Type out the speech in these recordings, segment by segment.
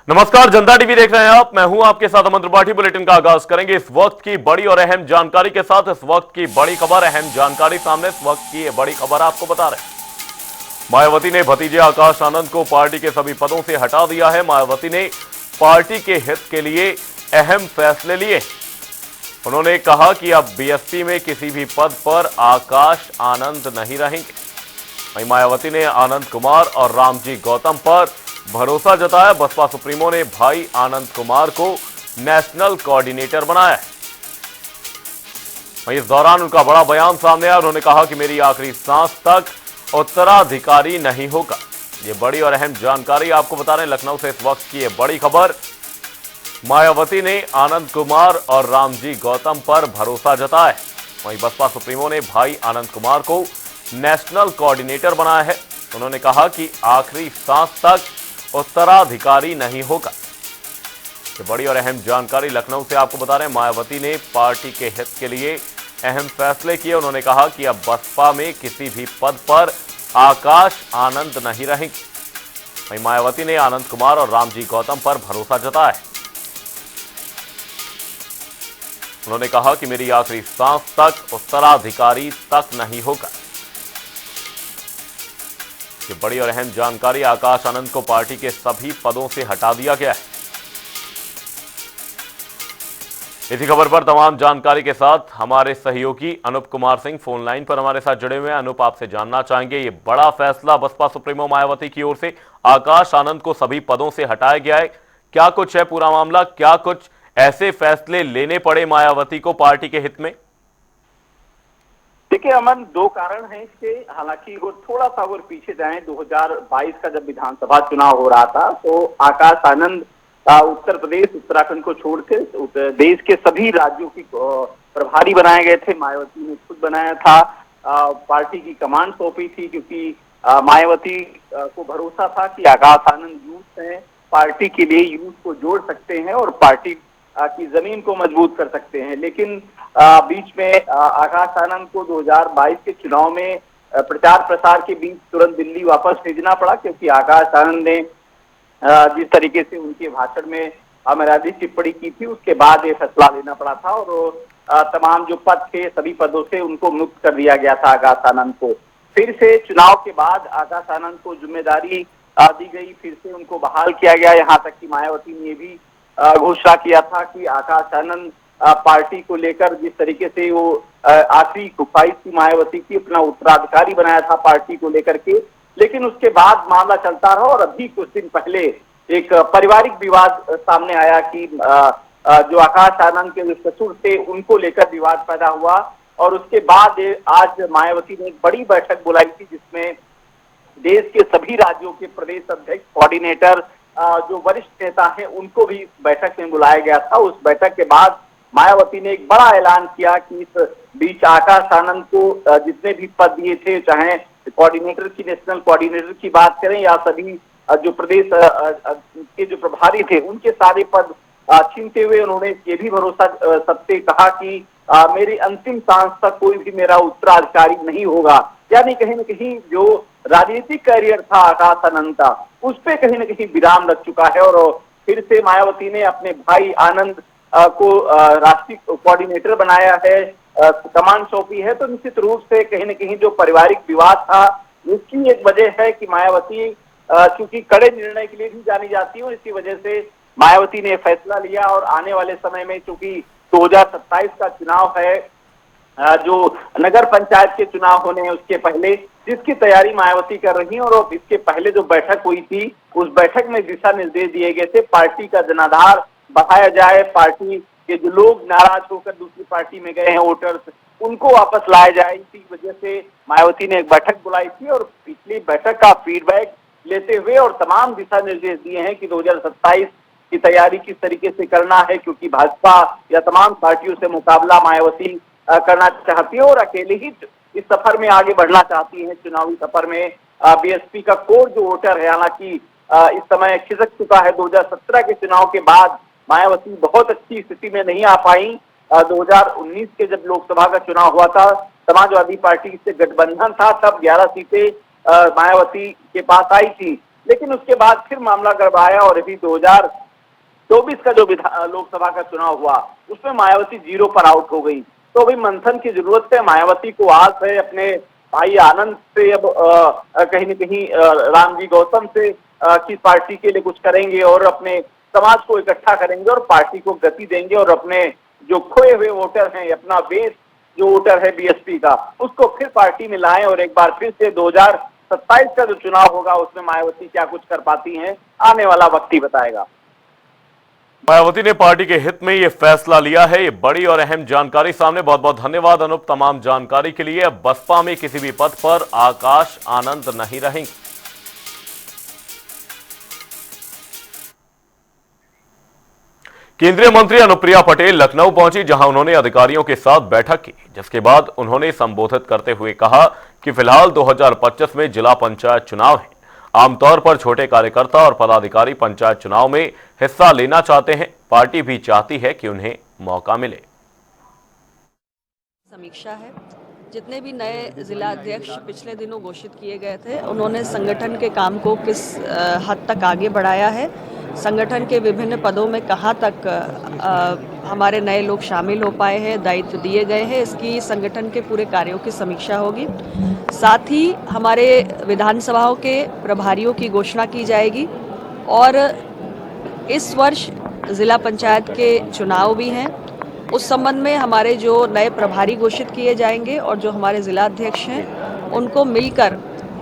नमस्कार, जनता टीवी देख रहे हैं आप। मैं हूं आपके साथ अमन त्रिपाठी। बुलेटिन का आगाज करेंगे इस वक्त की बड़ी और अहम जानकारी के साथ। इस वक्त की बड़ी खबर, अहम जानकारी सामने। इस वक्त की बड़ी खबर आपको बता रहे हैं। मायावती ने भतीजे आकाश आनंद को पार्टी के सभी पदों से हटा दिया है। मायावती ने पार्टी के हित के लिए अहम फैसले लिए। उन्होंने कहा कि अब बीएसपी में किसी भी पद पर आकाश आनंद नहीं रहेंगे। वहीं मायावती ने आनंद कुमार और रामजी गौतम पर भरोसा जताया। बसपा सुप्रीमो ने भाई आनंद कुमार को नेशनल कोऑर्डिनेटर बनाया है। वहीं इस दौरान उनका बड़ा बयान सामने आया। उन्होंने कहा कि मेरी आखिरी सांस तक उत्तराधिकारी नहीं होगा। ये बड़ी और अहम जानकारी आपको बता रहे हैं लखनऊ से इस वक्त की ये बड़ी खबर। मायावती ने आनंद कुमार और रामजी गौतम पर भरोसा जताया। वहीं बसपा सुप्रीमो ने भाई आनंद कुमार को नेशनल कोऑर्डिनेटर बनाया है। उन्होंने कहा कि आखिरी सांस तक उत्तराधिकारी नहीं होगा। ये बड़ी और अहम जानकारी लखनऊ से आपको बता रहे हैं। मायावती ने पार्टी के हित के लिए अहम फैसले किए। उन्होंने कहा कि अब बसपा में किसी भी पद पर आकाश आनंद नहीं रहेंगे। वहीं मायावती ने आनंद कुमार और रामजी गौतम पर भरोसा जताया। उन्होंने कहा कि मेरी आखिरी सांस तक उत्तराधिकारी तक नहीं होगा। ये बड़ी और अहम जानकारी। आकाश आनंद को पार्टी के सभी पदों से हटा दिया गया है। इसी खबर पर तमाम जानकारी के साथ हमारे सहयोगी अनूप कुमार सिंह फोन लाइन पर हमारे साथ जुड़े हुए हैं। अनूप, आपसे जानना चाहेंगे, ये बड़ा फैसला बसपा सुप्रीमो मायावती की ओर से आकाश आनंद को सभी पदों से हटाया गया है। क्या कुछ है पूरा मामला? क्या कुछ ऐसे फैसले लेने पड़े मायावती को पार्टी के हित में? देखिए अमन, दो कारण हैं इसके। हालांकि वो थोड़ा सा अगर पीछे जाएं, 2022 का जब विधानसभा चुनाव हो रहा था तो आकाश आनंद उत्तर प्रदेश उत्तराखंड को छोड़कर देश के सभी राज्यों की प्रभारी बनाए गए थे। मायावती ने खुद बनाया था। पार्टी की कमान सौंपी थी क्योंकि मायावती को भरोसा था कि आकाश आनंद यूथ है, पार्टी के लिए यूथ को जोड़ सकते हैं और पार्टी की जमीन को मजबूत कर सकते हैं। लेकिन बीच में आकाश आनंद को 2022 के चुनाव में प्रचार प्रसार के बीच तुरंत दिल्ली वापस भेजना पड़ा, क्योंकि आकाश आनंद ने जिस तरीके से उनके भाषण में अमराधी टिप्पणी की थी, उसके बाद ये फैसला लेना पड़ा था और तमाम जो पद थे सभी पदों से उनको मुक्त कर दिया गया था आकाश आनंद को। फिर से चुनाव के बाद आकाश आनंद को जिम्मेदारी दी गई, फिर से उनको बहाल किया गया। यहाँ तक कि मायावती ने भी घोषणा किया था कि आकाश आनंद पार्टी को लेकर जिस तरीके से वो आखिरी ख्वाहिश थी मायावती की, अपना उत्तराधिकारी बनाया था पार्टी को लेकर के। लेकिन उसके बाद मामला चलता रहा और अभी कुछ दिन पहले एक पारिवारिक विवाद सामने आया कि जो आकाश आनंद के जो ससुर थे उनको लेकर विवाद पैदा हुआ और उसके बाद आज मायावती ने एक बड़ी बैठक बुलाई थी जिसमें देश के सभी राज्यों के प्रदेश अध्यक्ष, कोऑर्डिनेटर, जो वरिष्ठ नेता हैं उनको भी बैठक में बुलाया गया था। उस बैठक के बाद मायावती ने एक बड़ा ऐलान किया कि इस बीच आकाश आनंद को जितने भी पद दिए थे, चाहे कोऑर्डिनेटर की, नेशनल कोऑर्डिनेटर की बात करें या सभी जो प्रदेश के जो प्रभारी थे उनके सारे पद छीनते हुए उन्होंने ये भी भरोसा सबसे कहा कि मेरी अंतिम सांस तक कोई भी मेरा उत्तराधिकारी नहीं होगा। यानी कहीं न कहीं जो राजनीतिक करियर था आकाश आनंद का, उस पे कहीं न कहीं विराम लग चुका है और फिर से मायावती ने अपने भाई आनंद को राष्ट्रीय कोऑर्डिनेटर बनाया है, कमान सौंपी है। तो निश्चित रूप से कहीं न कहीं जो पारिवारिक विवाद था उसकी एक वजह है कि मायावती क्योंकि कड़े निर्णय के लिए भी जानी जाती है, इसी वजह से मायावती ने फैसला लिया। और आने वाले समय में चूंकि 2027 का चुनाव है, जो नगर पंचायत के चुनाव होने हैं उसके पहले, जिसकी तैयारी मायावती कर रही है और इसके पहले जो बैठक हुई थी उस बैठक में दिशा निर्देश दिए गए थे पार्टी का जनाधार बढ़ाया जाए, पार्टी के जो लोग नाराज होकर दूसरी पार्टी में गए हैं वोटर्स, उनको वापस लाया जाए। इसी वजह से मायावती ने एक बैठक बुलाई थी और पिछली बैठक का फीडबैक लेते हुए और तमाम दिशा निर्देश दिए हैं कि 2027 की तैयारी किस तरीके से करना है, क्योंकि भाजपा या तमाम पार्टियों से मुकाबला मायावती करना चाहती है और अकेले ही इस सफर में आगे बढ़ना चाहती है। चुनावी सफर में बीएसपी का कोर जो वोटर है, हालांकि इस समय खिसक चुका है। 2017 के चुनाव के बाद मायावती बहुत अच्छी स्थिति में नहीं आ पाई। 2019 के जब लोकसभा का चुनाव हुआ था, समाजवादी पार्टी से गठबंधन था, तब 11 सीटें मायावती के पास आई थी। लेकिन उसके बाद फिर मामला गड़बड़ाया और अभी 2024 का जो लोकसभा का चुनाव हुआ उसमें मायावती 0 पर आउट हो गई। तो अभी मंथन की जरूरत है, मायावती को आस है अपने भाई आनंद से, अब कहीं न कहीं रामजी गौतम से कि पार्टी के लिए कुछ करेंगे और अपने समाज को इकट्ठा करेंगे और पार्टी को गति देंगे और अपने जो खोए हुए वोटर हैं, अपना बेस जो वोटर है बीएसपी का, उसको फिर पार्टी में लाएं और एक बार फिर से 2027 का जो चुनाव होगा उसमें मायावती क्या कुछ कर पाती हैं, आने वाला वक्त ही बताएगा। मायावती ने पार्टी के हित में ये फैसला लिया है। ये बड़ी और अहम जानकारी सामने। बहुत बहुत धन्यवाद अनूप तमाम जानकारी के लिए। अब बसपा में किसी भी पद पर आकाश आनंद नहीं रहेंगे। केंद्रीय मंत्री अनुप्रिया पटेल लखनऊ पहुंची, जहां उन्होंने अधिकारियों के साथ बैठक की, जिसके बाद उन्होंने संबोधित करते हुए कहा कि फिलहाल 2025 में जिला पंचायत चुनाव है। आमतौर पर छोटे कार्यकर्ता और पदाधिकारी पंचायत चुनाव में हिस्सा लेना चाहते हैं। पार्टी भी चाहती है कि उन्हें मौका मिले। समीक्षा है। जितने भी नए जिला अध्यक्ष पिछले दिनों घोषित किए गए थे, उन्होंने संगठन के काम को किस हद तक आगे बढ़ाया है, संगठन के विभिन्न पदों में कहाँ तक हमारे नए लोग शामिल हो पाए हैं, दायित्व दिए गए हैं, इसकी संगठन के पूरे कार्यों की समीक्षा होगी। साथ ही हमारे विधानसभाओं के प्रभारियों की घोषणा की जाएगी और इस वर्ष जिला पंचायत के चुनाव भी हैं। उस संबंध में हमारे जो नए प्रभारी घोषित किए जाएंगे और जो हमारे जिला अध्यक्ष हैं, उनको मिलकर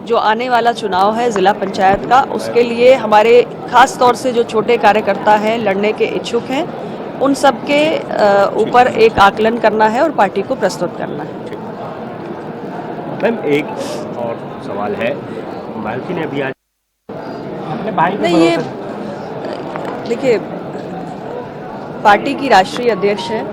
जो आने वाला चुनाव है जिला पंचायत का, उसके लिए हमारे खास तौर से जो छोटे कार्यकर्ता हैं, लड़ने के इच्छुक हैं, उन सब के ऊपर एक आकलन करना है और पार्टी को प्रस्तुत करना है। मैम एक और सवाल है, मायावती ने अभी आज अपने भाई को नहीं, ये देखिए पार्टी की राष्ट्रीय अध्यक्ष है,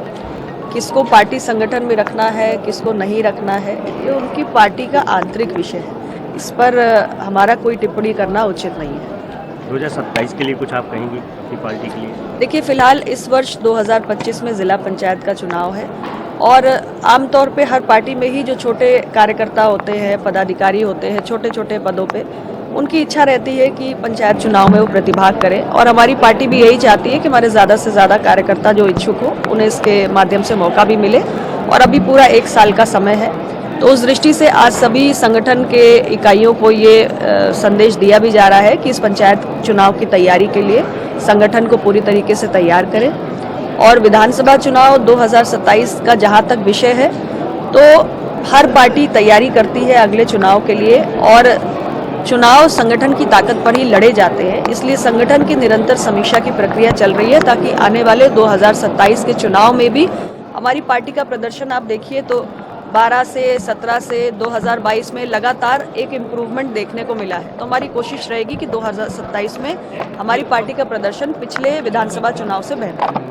किसको पार्टी संगठन में रखना है, किसको नहीं रखना है, ये उनकी पार्टी का आंतरिक विषय है। इस पर हमारा कोई टिप्पणी करना उचित नहीं है। 2027 के लिए कुछ आप कहेंगी अपनी पार्टी के लिए? देखिए, फिलहाल इस वर्ष 2025 में जिला पंचायत का चुनाव है और आमतौर पे हर पार्टी में ही जो छोटे कार्यकर्ता होते हैं, पदाधिकारी होते हैं, छोटे छोटे पदों पे, उनकी इच्छा रहती है कि पंचायत चुनाव में वो प्रतिभाग करें और हमारी पार्टी भी यही चाहती है कि हमारे ज़्यादा से ज़्यादा कार्यकर्ता जो इच्छुक हो उन्हें इसके माध्यम से मौका भी मिले और अभी पूरा 1 साल का समय है। तो उस दृष्टि से आज सभी संगठन के इकाइयों को ये संदेश दिया भी जा रहा है कि इस पंचायत चुनाव की तैयारी के लिए संगठन को पूरी तरीके से तैयार करें और विधानसभा चुनाव 2027 का जहां तक विषय है, तो हर पार्टी तैयारी करती है अगले चुनाव के लिए और चुनाव संगठन की ताकत पर ही लड़े जाते हैं। इसलिए संगठन की निरंतर समीक्षा की प्रक्रिया चल रही है ताकि आने वाले 2027 के चुनाव में भी हमारी पार्टी का प्रदर्शन आप देखिए तो 12 से 17 से 2022 में लगातार एक इम्प्रूवमेंट देखने को मिला है। तो हमारी कोशिश रहेगी कि 2027 में हमारी पार्टी का प्रदर्शन पिछले विधानसभा चुनाव से बेहतर हो।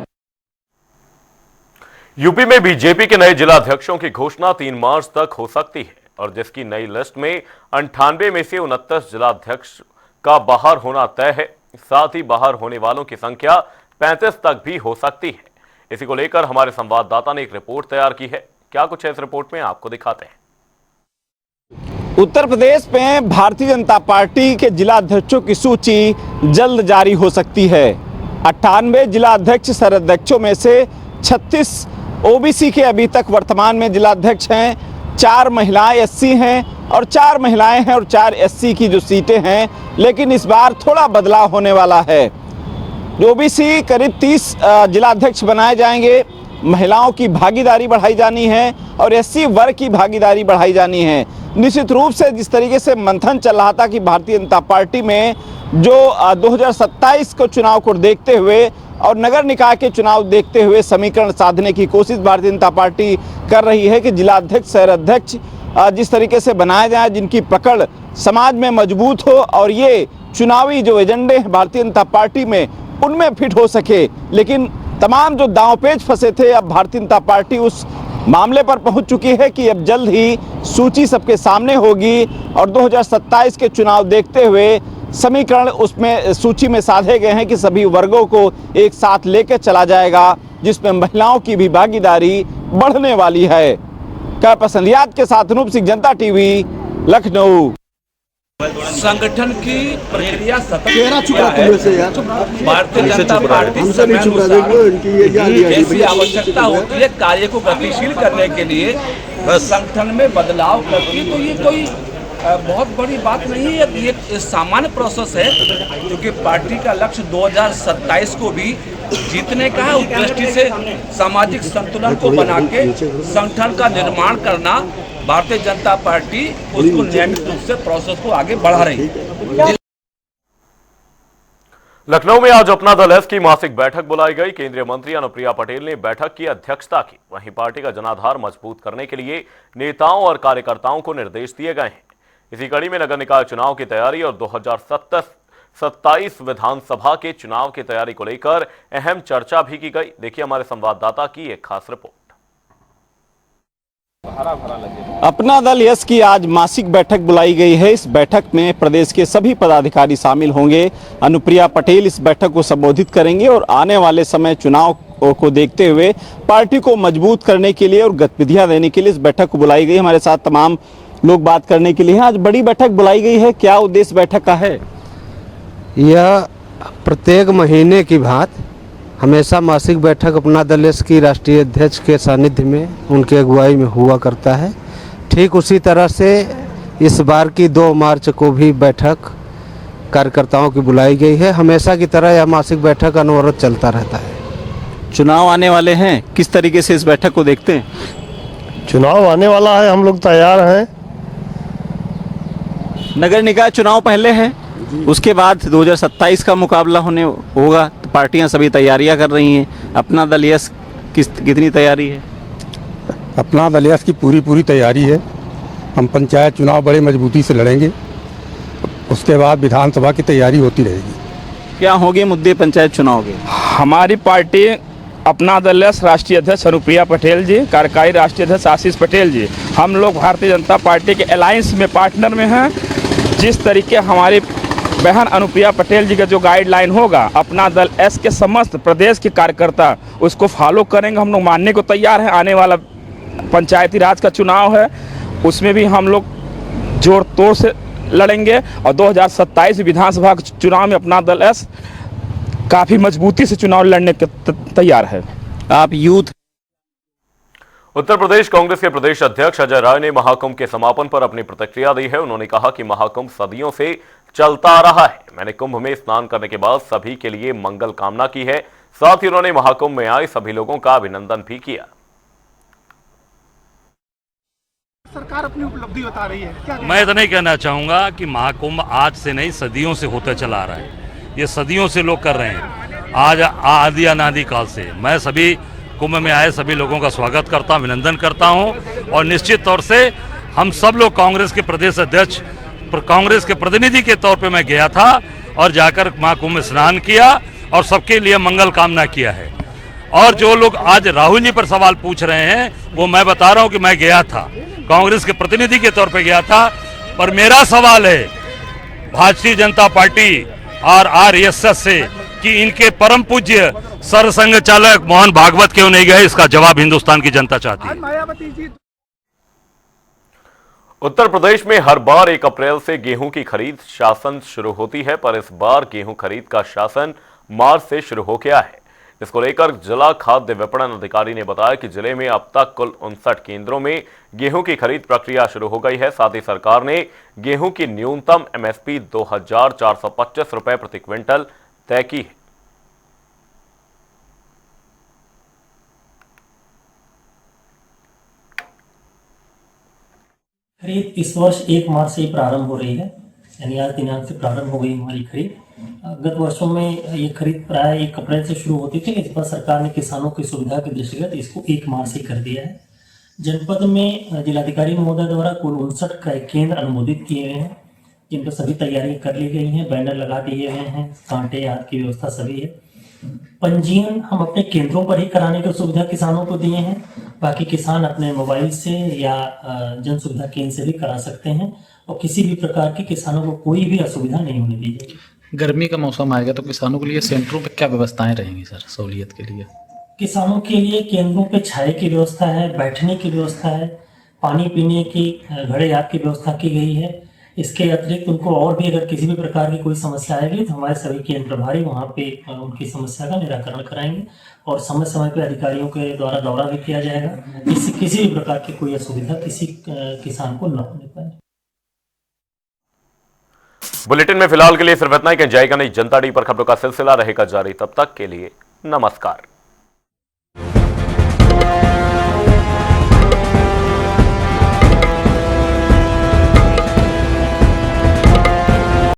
यूपी में बीजेपी के नए जिलाध्यक्षों की घोषणा 3 मार्च तक हो सकती है और जिसकी नई लिस्ट में 98 में से 29 जिलाध्यक्ष का बाहर होना तय है। साथ ही बाहर होने वालों की संख्या 35 तक भी हो सकती है। इसी को लेकर हमारे संवाददाता ने एक रिपोर्ट तैयार की है। क्या कुछ है इस रिपोर्ट में, आपको दिखाते हैं। उत्तर प्रदेश में भारतीय जनता पार्टी के जिलाध्यक्षों की सूची जल्द जारी हो सकती है। 98 जिलाध्यक्ष शहराध्यक्षों में से 36 ओबीसी के अभी तक वर्तमान में जिलाध्यक्ष हैं। 4 महिलाएं एससी हैं और 4 महिलाएं हैं और 4 एससी की जो सीटें हैं, लेकिन इस बार थोड़ा बदलाव होने वाला है। जो ओबीसी करीब 30 जिलाध्यक्ष बनाए जाएंगे, महिलाओं की भागीदारी बढ़ाई जानी है और एससी वर्ग की भागीदारी बढ़ाई जानी है। निश्चित रूप से जिस तरीके से मंथन चल रहा था कि भारतीय जनता पार्टी में जो 2027 को चुनाव को देखते हुए और नगर निकाय के चुनाव देखते हुए समीकरण साधने की कोशिश भारतीय जनता पार्टी कर रही है कि जिलाध्यक्ष शहराध्यक्ष जिस तरीके से बनाए जाए, जिनकी पकड़ समाज में मजबूत हो और ये चुनावी जो एजेंडे हैं भारतीय जनता पार्टी में उनमें फिट हो सके। लेकिन तमाम जो दांवपेच फंसे थे, अब भारतीय जनता पार्टी उस मामले पर पहुंच चुकी है कि अब जल्द ही सूची सबके सामने होगी और 2027 के चुनाव देखते हुए समीकरण उसमें सूची में साधे गए हैं कि सभी वर्गों को एक साथ लेकर चला जाएगा, जिसमें महिलाओं की भी भागीदारी बढ़ने वाली है। क्या पसंदियात के साथ अनूप सिंह, जनता टीवी, लखनऊ। संगठन की प्रक्रिया सतत भारतीय जनता पार्टी जैसी आवश्यकता होती है कार्य को गतिशील करने के लिए संगठन में बदलाव करती है, तो ये कोई बहुत बड़ी बात नहीं है। ये सामान्य प्रोसेस है, क्योंकि पार्टी का लक्ष्य 2027 को भी जीतने का है। उस दृष्टि से सामाजिक संतुलन को बना के संगठन का निर्माण करना भारतीय जनता पार्टी उसको नियमित रूप से प्रोसेस को आगे बढ़ा रही है। लखनऊ में आज अपना दल एस की मासिक बैठक बुलाई गई। केंद्रीय मंत्री अनुप्रिया पटेल ने बैठक की अध्यक्षता की। वहीं पार्टी का जनाधार मजबूत करने के लिए नेताओं और कार्यकर्ताओं को निर्देश दिए गए हैं। इसी कड़ी में नगर निकाय चुनाव की तैयारी और 2027 विधानसभा के चुनाव की तैयारी को लेकर अहम चर्चा भी की गई। देखिए हमारे संवाददाता की एक खास रिपोर्ट। अपना दल यस की आज मासिक बैठक बुलाई गई है। इस बैठक में प्रदेश के सभी पदाधिकारी शामिल होंगे। अनुप्रिया पटेल इस बैठक को संबोधित करेंगे और आने वाले समय चुनाव को देखते हुए पार्टी को मजबूत करने के लिए और गतिविधियां देने के लिए इस बैठक को बुलाई गई। हमारे साथ तमाम लोग बात करने के लिए आज बड़ी बैठक बुलाई गई है। क्या उद्देश्य बैठक का है? यह प्रत्येक महीने की भांति हमेशा मासिक बैठक अपना दल एस की राष्ट्रीय अध्यक्ष के सानिध्य में उनके अगुवाई में हुआ करता है। ठीक उसी तरह से इस बार की 2 मार्च को भी बैठक कार्यकर्ताओं की बुलाई गई है। हमेशा की तरह यह मासिक बैठक अनवरत चलता रहता है। चुनाव आने वाले हैं, किस तरीके से इस बैठक को देखते हैं? चुनाव आने वाला है, हम लोग तैयार हैं। नगर निकाय चुनाव पहले है, उसके बाद 2027 का मुकाबला होगा, तो पार्टियां सभी तैयारियां कर रही हैं। अपना दल यस कितनी तैयारी है? अपना दल यस की पूरी तैयारी है। हम पंचायत चुनाव बड़े मजबूती से लड़ेंगे, उसके बाद विधानसभा की तैयारी होती रहेगी। क्या होंगे मुद्दे पंचायत चुनाव के? हमारी पार्टी अपना दल एस राष्ट्रीय अध्यक्ष अनुप्रिया पटेल जी, कार्यकारी राष्ट्रीय अध्यक्ष आशीष पटेल जी, हम लोग भारतीय जनता पार्टी के अलायंस में पार्टनर में हैं। जिस तरीके हमारी बहन अनुप्रिया पटेल जी का जो गाइडलाइन होगा, अपना दल एस के समस्त प्रदेश के कार्यकर्ता उसको फॉलो करेंगे। हम लोग मानने को तैयार हैं। आने वाला पंचायती राज का चुनाव है, उसमें भी हम लोग जोर तोड़ से लड़ेंगे और 2027 विधानसभा के चुनाव में अपना दल एस काफी मजबूती से चुनाव लड़ने के तैयार है। आप यूथ उत्तर प्रदेश कांग्रेस के प्रदेश अध्यक्ष अजय राय ने महाकुंभ के समापन पर अपनी प्रतिक्रिया दी है। उन्होंने कहा कि महाकुंभ सदियों से चलता आ रहा है। मैंने कुंभ में स्नान करने के बाद सभी के लिए मंगल कामना की है। साथ ही उन्होंने महाकुंभ में आए सभी लोगों का अभिनंदन भी किया। सरकार अपनी उपलब्धि बता रही है, क्या मैं इतना ही कहना चाहूंगा कि महाकुंभ आज से नहीं सदियों से होता चला आ रहा है। ये सदियों से लोग कर रहे हैं, आज आदि अनादि काल से। मैं सभी कुंभ में आए सभी लोगों का स्वागत करता हूं, अभिनंदन करता हूं। और निश्चित तौर से हम सब लोग कांग्रेस के प्रदेश अध्यक्ष, कांग्रेस के प्रतिनिधि के तौर पे मैं गया था और जाकर महाकुंभ में स्नान किया और सबके लिए मंगल कामना किया है। और जो लोग आज राहुल जी पर सवाल पूछ रहे हैं, वो मैं बता रहा हूं कि मैं गया था, कांग्रेस के प्रतिनिधि के तौर पे गया था। पर मेरा सवाल है भारतीय जनता पार्टी और आरएसएस से कि इनके परम पूज्य सरसंघ चालक मोहन भागवत क्यों नहीं गए, इसका जवाब हिंदुस्तान की जनता चाहती है। उत्तर प्रदेश में हर बार 1 अप्रैल से गेहूं की खरीद शासन शुरू होती है, पर इस बार गेहूं खरीद का शासन मार्च से शुरू हो गया है। इसको लेकर जिला खाद्य विपणन अधिकारी ने बताया कि जिले में अब तक कुल 59 केंद्रों में गेहूं की खरीद प्रक्रिया शुरू हो गई है। साथ ही सरकार ने गेहूं की न्यूनतम एमएसपी 2425 रुपए प्रति क्विंटल तय की है। खरीद इस वर्ष 1 मार्च से प्रारंभ हो रही है, यानी आज दिनांक से प्रारंभ हो गई हमारी खरीद। गत वर्षों में ये खरीद प्राय 1 अप्रैल से शुरू होती थी। इस बार सरकार ने किसानों की सुविधा के दृष्टिगत इसको 1 मार्च से कर दिया है। जनपद में जिलाधिकारी महोदय द्वारा कुल 59 क्रय केंद्र अनुमोदित किए गए हैं, जिन पर सभी तैयारियां कर ली गई हैं, बैनर लगा दिए गए हैं, कांटे आदि की व्यवस्था सभी है। पंजीयन हम अपने केंद्रों पर ही कराने की सुविधा किसानों को दिए हैं। बाकी किसान अपने मोबाइल से या जन सुविधा केंद्र से भी करा सकते हैं और किसी भी प्रकार की किसानों को कोई भी असुविधा नहीं होने दी जाएगी। गर्मी का मौसम आएगा तो किसानों के लिए सेंटरों पर क्या व्यवस्थाएं रहेंगी सर सहूलियत के लिए? किसानों के लिए केंद्रों पे छाए की व्यवस्था है, बैठने की व्यवस्था है, पानी पीने की घड़े आदि की व्यवस्था की गई है। इसके अतिरिक्त उनको और भी अगर किसी भी प्रकार की कोई समस्या आएगी तो हमारे सभी केंद्र प्रभारी वहाँ पे उनकी समस्या का निराकरण कराएंगे और समय समय पे अधिकारियों के द्वारा दौरा भी किया जाएगा, इससे किसी भी प्रकार की कोई असुविधा किसी किसान को न होने पाए। बुलेटिन में फिलहाल के लिए सिर्फ इतना ही। कहीं जाएगा नहीं, जनता डी पर खबरों का सिलसिला रहेगा जारी। तब तक के लिए नमस्कार।